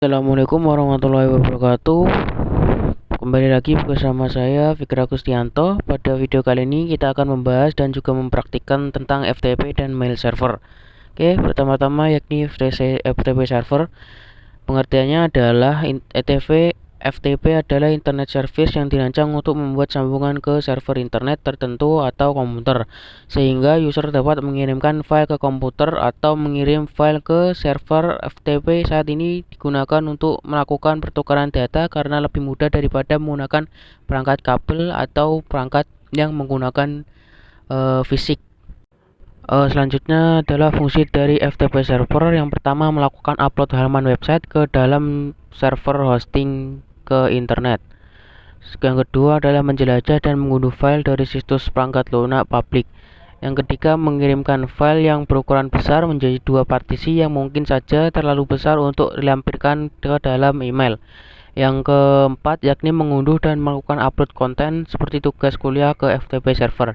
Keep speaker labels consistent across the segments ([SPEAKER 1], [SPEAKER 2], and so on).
[SPEAKER 1] Assalamualaikum warahmatullahi wabarakatuh. Kembali lagi bersama saya Fikra Kustianto. Pada video kali ini kita akan membahas dan juga mempraktikkan tentang FTP dan mail server. Oke, pertama-tama yakni FTP server. Pengertiannya adalah FTP adalah internet service yang dirancang untuk membuat sambungan ke server internet tertentu atau komputer, sehingga user dapat mengirimkan file ke komputer atau mengirim file ke server. FTP saat ini digunakan untuk melakukan pertukaran data karena lebih mudah daripada menggunakan perangkat kabel atau perangkat yang menggunakan fisik. Selanjutnya adalah fungsi dari FTP server. Yang pertama, melakukan upload halaman website ke dalam server hosting ke internet. Yang kedua adalah menjelajah dan mengunduh file dari situs perangkat lunak publik. Yang ketiga, mengirimkan file yang berukuran besar menjadi dua partisi yang mungkin saja terlalu besar untuk dilampirkan ke dalam email. Yang keempat, yakni mengunduh dan melakukan upload konten seperti tugas kuliah ke FTP server.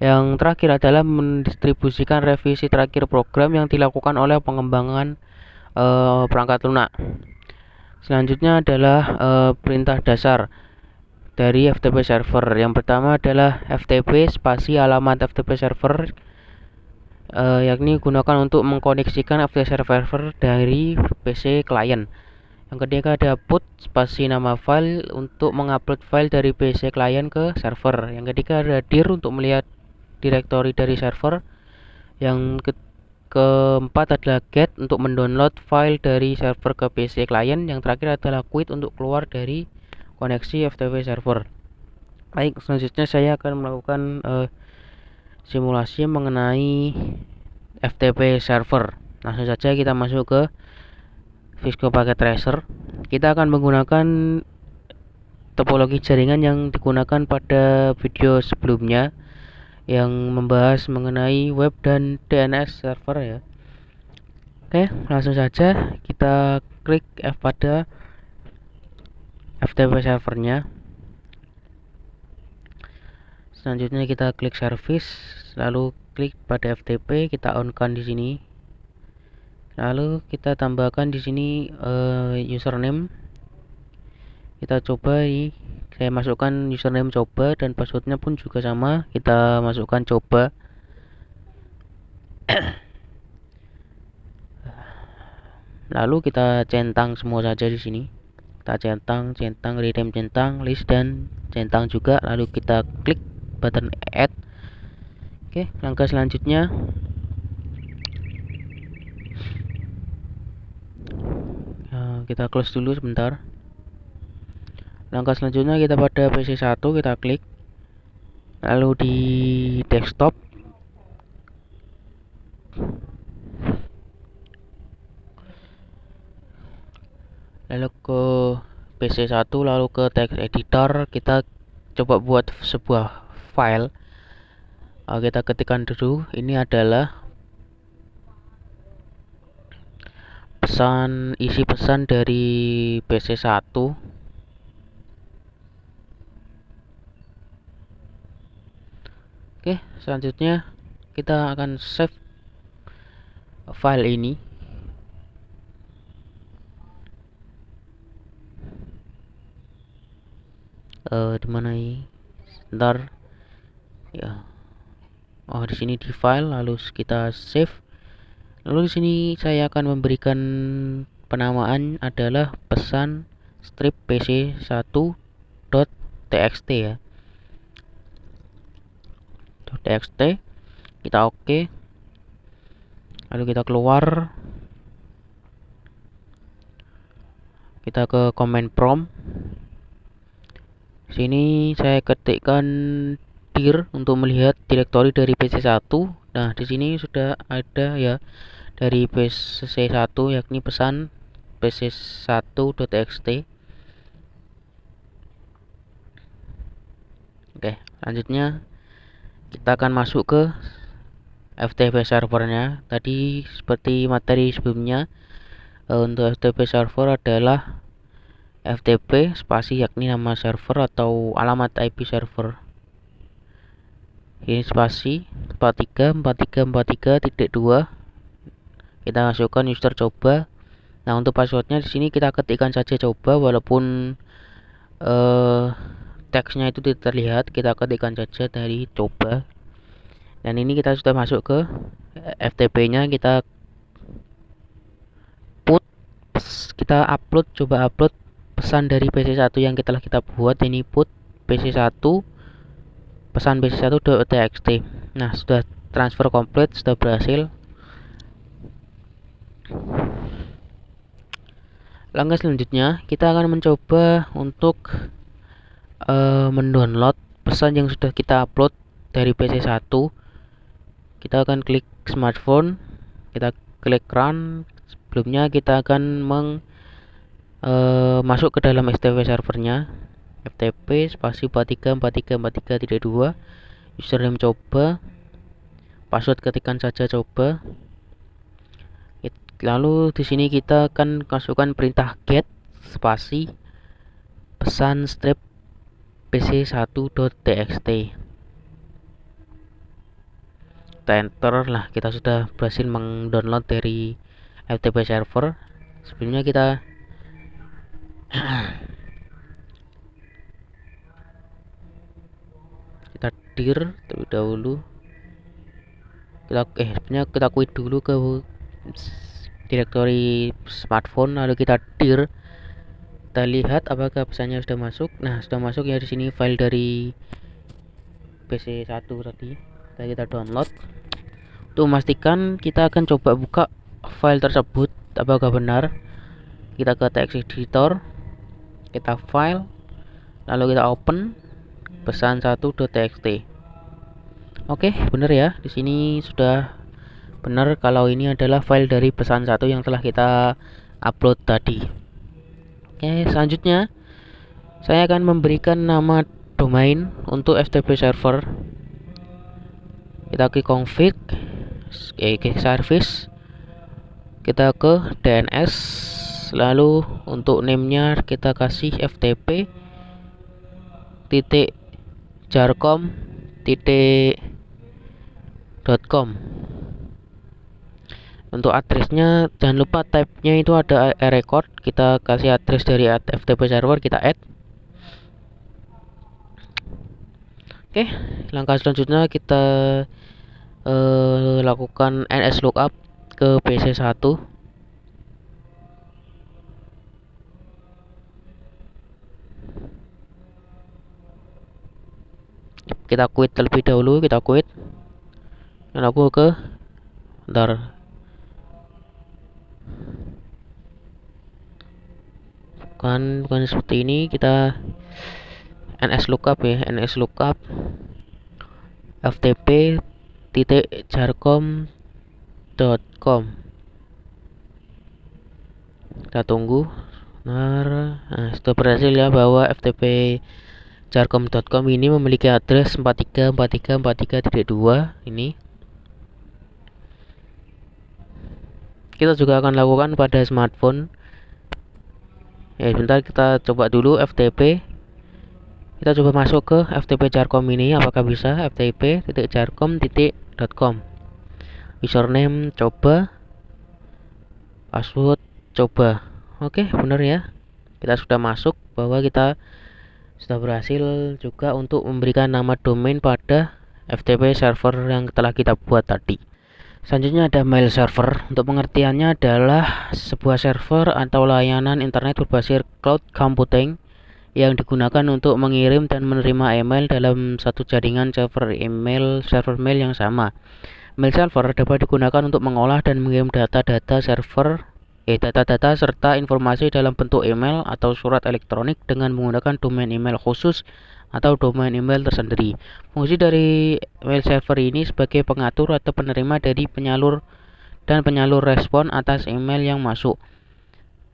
[SPEAKER 1] Yang terakhir adalah mendistribusikan revisi terakhir program yang dilakukan oleh pengembangan perangkat lunak. Selanjutnya adalah perintah dasar dari FTP server. Yang pertama adalah FTP spasi alamat FTP server, yakni gunakan untuk mengkoneksikan FTP server dari PC klien. Yang ketiga ada put spasi nama file untuk mengupload file dari PC klien ke server. Yang ketiga ada dir untuk melihat directory dari server. Yang keempat adalah get untuk mendownload file dari server ke PC klien. Yang terakhir adalah quit untuk keluar dari koneksi FTP server. Baik, selanjutnya saya akan melakukan simulasi mengenai FTP server. Langsung saja kita masuk ke Cisco Packet Tracer. Kita akan menggunakan topologi jaringan yang digunakan pada video sebelumnya yang membahas mengenai web dan DNS server ya. Oke, langsung saja kita klik pada FTP servernya. Selanjutnya kita klik service, lalu klik pada FTP, kita on-kan di sini. Lalu kita tambahkan di sini username. Kita coba ini, saya masukkan username coba dan passwordnya pun juga sama, kita masukkan coba. Lalu kita centang semua saja di sini. Kita centang, rename centang, list dan centang juga. Lalu kita klik button add. Oke, langkah selanjutnya kita close dulu sebentar. Langkah selanjutnya kita pada PC1 kita klik, lalu di desktop lalu ke PC1, lalu ke text editor, kita coba buat sebuah file. Kita ketikkan dulu, ini adalah isi pesan dari PC1. Oke, selanjutnya kita akan save file ini. Di mana ini? Sebentar. Ya. Oh, di sini di file, lalu kita save. Lalu di sini saya akan memberikan penamaan adalah pesan strip pc1.txt ya. .txt, kita oke. Lalu kita keluar, kita ke command prompt. Sini saya ketikkan dir untuk melihat direktori dari PC1. Nah, di sini sudah ada ya dari PC1, yakni pesan pc1.txt. Oke, lanjutnya kita akan masuk ke FTP servernya. Tadi seperti materi sebelumnya, untuk FTP server adalah FTP spasi yakni nama server atau alamat IP server. Ini spasi 434343.2. Kita masukkan user coba Nah, untuk passwordnya di sini kita ketikkan saja coba, walaupun teksnya itu tidak terlihat, kita ketikkan saja dari coba. Dan ini kita sudah masuk ke FTP-nya, kita coba upload pesan dari PC1 yang kita buat. Ini put PC1 pesan PC1.txt. Nah, sudah transfer komplit, sudah berhasil. Langkah selanjutnya kita akan mencoba untuk mendownload pesan yang sudah kita upload dari PC1. Kita akan klik smartphone, kita klik run. Sebelumnya kita akan masuk ke dalam FTP servernya, FTP spasi 434343.2, username coba, password ketikkan saja coba. Lalu di sini kita akan masukkan perintah get spasi pesan strip pc1.txt. Kita enter. Lah, kita sudah berhasil mendownload dari FTP server. Sebelumnya kita dir terlebih dahulu. Sebenarnya kita quit dulu ke direktori smartphone, lalu kita dir. Kita lihat apakah pesannya sudah masuk. Nah, sudah masuk ya di sini file dari PC1 tadi. Kita download. Untuk memastikan, kita akan coba buka file tersebut apakah benar. Kita ke text editor, kita file, lalu kita open pesan 1.txt. Oke, benar ya. Di sini sudah benar kalau ini adalah file dari pesan 1 yang telah kita upload tadi. Oke, selanjutnya saya akan memberikan nama domain untuk FTP server. Kita klik config, klik service, kita ke DNS, lalu untuk name-nya kita kasih ftp.jarcom.com. Untuk addressnya jangan lupa type-nya itu ada record. Kita kasih address dari FTP server, kita add. Oke, langkah selanjutnya kita lakukan nslookup ke PC1. Kita quit terlebih dahulu, kita quit. Dan aku ke bentar. Bukan seperti ini, kita nslookup ya, nslookup ftp.jarcom.com. Kita tunggu. Nah, sudah berhasil ya bahwa ftp jarcom.com ini memiliki address 434343.2 ini. Kita juga akan lakukan pada smartphone. Ya, sebentar kita coba dulu FTP. Kita coba masuk ke FTP Jarcom ini, apakah bisa. ftp.jarcom.com. Username coba, password coba. Oke, benar ya. Kita sudah masuk, bahwa kita sudah berhasil juga untuk memberikan nama domain pada FTP server yang telah kita buat tadi. Selanjutnya ada mail server. Untuk pengertiannya adalah sebuah server atau layanan internet berbasis cloud computing yang digunakan untuk mengirim dan menerima email dalam satu jaringan server mail yang sama. Mail server dapat digunakan untuk mengolah dan mengirim data-data serta informasi dalam bentuk email atau surat elektronik dengan menggunakan domain email khusus atau domain email tersendiri. Fungsi dari mail server ini sebagai pengatur atau penerima dari penyalur respon atas email yang masuk.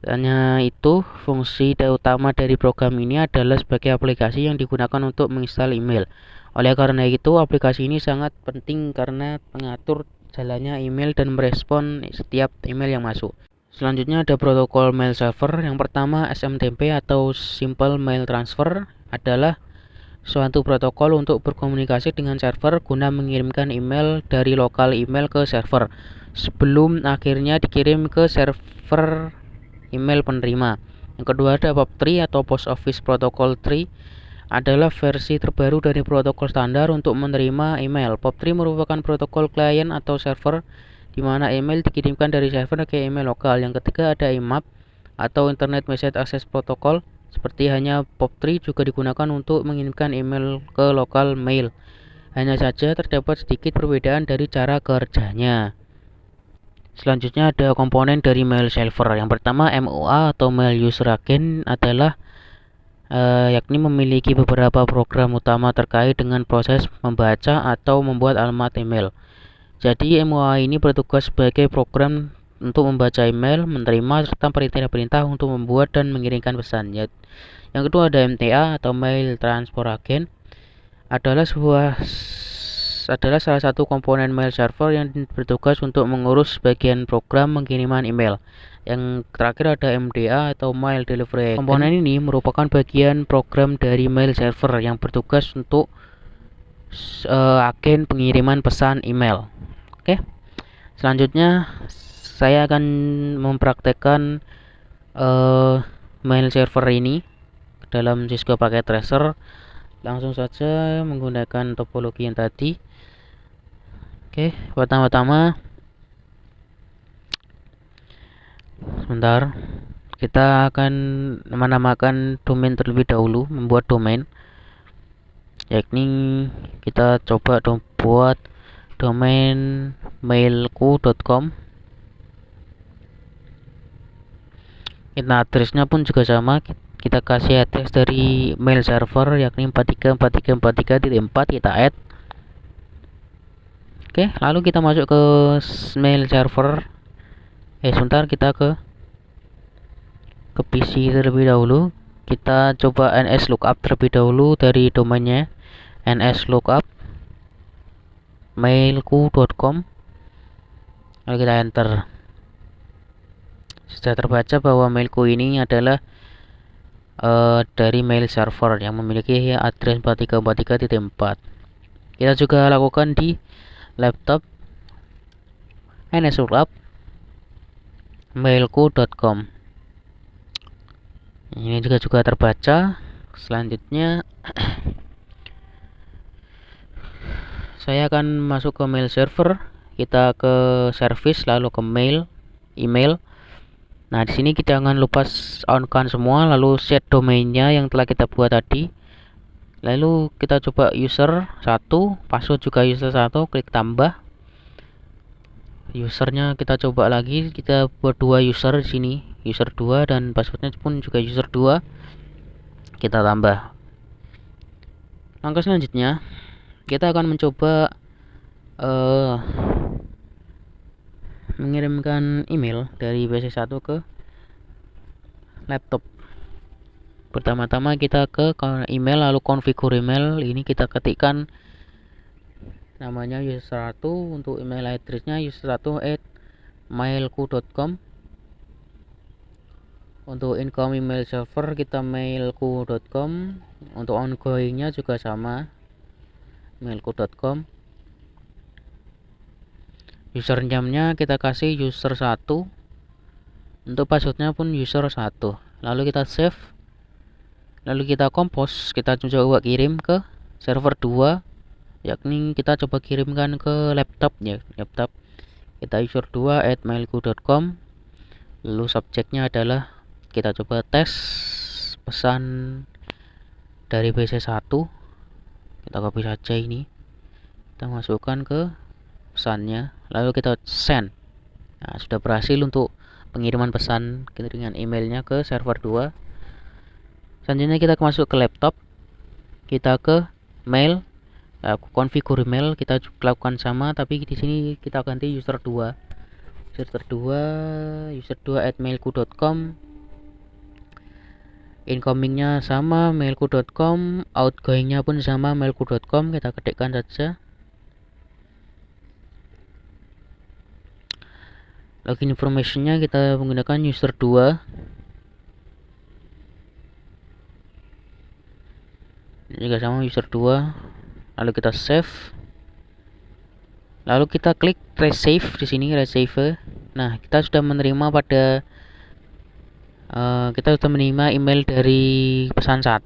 [SPEAKER 1] Hanya itu, fungsi utama dari program ini adalah sebagai aplikasi yang digunakan untuk menginstal email. Oleh karena itu, aplikasi ini sangat penting karena mengatur jalannya email dan merespon setiap email yang masuk. Selanjutnya ada protokol mail server. Yang pertama, SMTP atau Simple Mail Transfer adalah suatu protokol untuk berkomunikasi dengan server guna mengirimkan email dari lokal email ke server sebelum akhirnya dikirim ke server email penerima. Yang kedua ada POP3 atau Post Office Protocol 3, adalah versi terbaru dari protokol standar untuk menerima email. POP3 merupakan protokol klien atau server di mana email dikirimkan dari server ke email lokal. Yang ketiga ada IMAP atau Internet Message Access Protocol. Seperti hanya POP3 juga digunakan untuk mengirimkan email ke lokal mail. Hanya saja terdapat sedikit perbedaan dari cara kerjanya. Selanjutnya ada komponen dari mail server. Yang pertama MUA atau Mail User Agent adalah yakni memiliki beberapa program utama terkait dengan proses membaca atau membuat alamat email. Jadi MUA ini bertugas sebagai program untuk membaca email, menerima serta perintah-perintah untuk membuat dan mengirimkan pesan. Yang kedua ada MTA atau Mail Transfer Agent, adalah salah satu komponen mail server yang bertugas untuk mengurus bagian program pengiriman email. Yang terakhir ada MDA atau Mail Delivery Agent. Komponen ini merupakan bagian program dari mail server yang bertugas untuk agen pengiriman pesan email. Oke. Selanjutnya saya akan mempraktekkan mail server ini dalam Cisco Packet Tracer. Langsung saja menggunakan topologi yang tadi. Oke, pertama-tama sebentar, kita akan menamakan domain terlebih dahulu, membuat domain, yakni kita coba buat domain mailku.com. Kita addressnya pun juga sama, kita kasih address dari mail server yakni 434343.4, kita add. Oke, lalu kita masuk ke mail server. Sebentar, kita ke PC terlebih dahulu. Kita coba nslookup terlebih dahulu dari domainnya, nslookup mailku.com. Lalu kita enter. Sudah terbaca bahwa mailku ini adalah dari mail server yang memiliki address 4343.4. Kita juga lakukan di laptop nslookup mailku.com. Ini juga terbaca. Selanjutnya saya akan masuk ke mail server. Kita ke service, lalu ke mail, email. Nah, di sini kita jangan lupa on-kan semua, lalu set domainnya yang telah kita buat tadi. Lalu kita coba user 1, password juga user 1, klik tambah. Usernya kita coba lagi, kita buat 2 user di sini, user 2, dan passwordnya pun juga user 2. Kita tambah. Langkah selanjutnya, kita akan mencoba mengirimkan email dari PC1 ke laptop. Pertama-tama kita ke email, lalu configure email. Ini kita ketikkan namanya user 1, untuk email addressnya user1@mailku.com. Untuk incoming email server kita mailku.com. Untuk ongoingnya juga sama, mailku.com. Username-nya kita kasih user 1. Untuk passwordnya pun user 1. Lalu kita save. Lalu kita compose, kita coba kirim ke server 2, yakni kita coba kirimkan ke laptop ya, laptop. Kita user2@mailku.com. Lalu subjeknya adalah kita coba tes pesan dari PC1. Kita copy saja ini. Kita masukkan ke pesannya, lalu kita send. Nah, sudah berhasil untuk pengiriman pesan dengan emailnya ke server 2. Selanjutnya kita masuk ke laptop, kita ke mail, configure email, kita lakukan sama, tapi di sini kita ganti user 2, user2@mailku.com. Incomingnya sama mailku.com, outgoingnya pun sama mailku.com. Kita ketikkan saja. Login informationnya kita menggunakan user 2. Ini juga sama user 2. Lalu kita save. Lalu kita klik resave di sini, resave. Nah, kita sudah menerima pada Kita sudah menerima email dari pesan 1.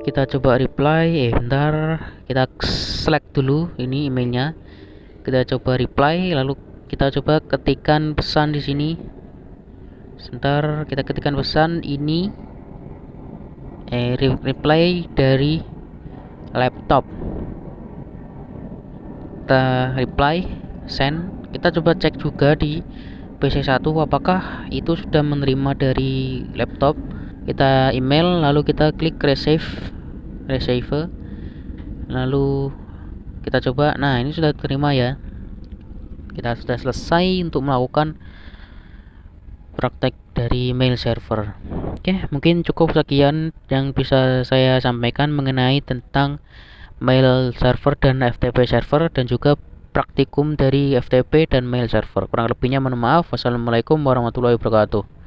[SPEAKER 1] Kita coba reply. Bentar, kita select dulu ini emailnya. Kita coba reply, lalu kita coba ketikkan pesan di sini. Sebentar, kita ketikkan pesan ini. Reply dari laptop. Kita reply, send. Kita coba cek juga di PC1 apakah itu sudah menerima dari laptop. Kita email, lalu kita klik receive, lalu kita coba. Nah, ini sudah terima ya. Kita sudah selesai untuk melakukan praktek dari mail server. Oke, mungkin cukup sekian yang bisa saya sampaikan mengenai tentang mail server dan FTP server, dan juga praktikum dari FTP dan mail server. Kurang lebihnya mohon maaf. Wassalamualaikum warahmatullahi wabarakatuh.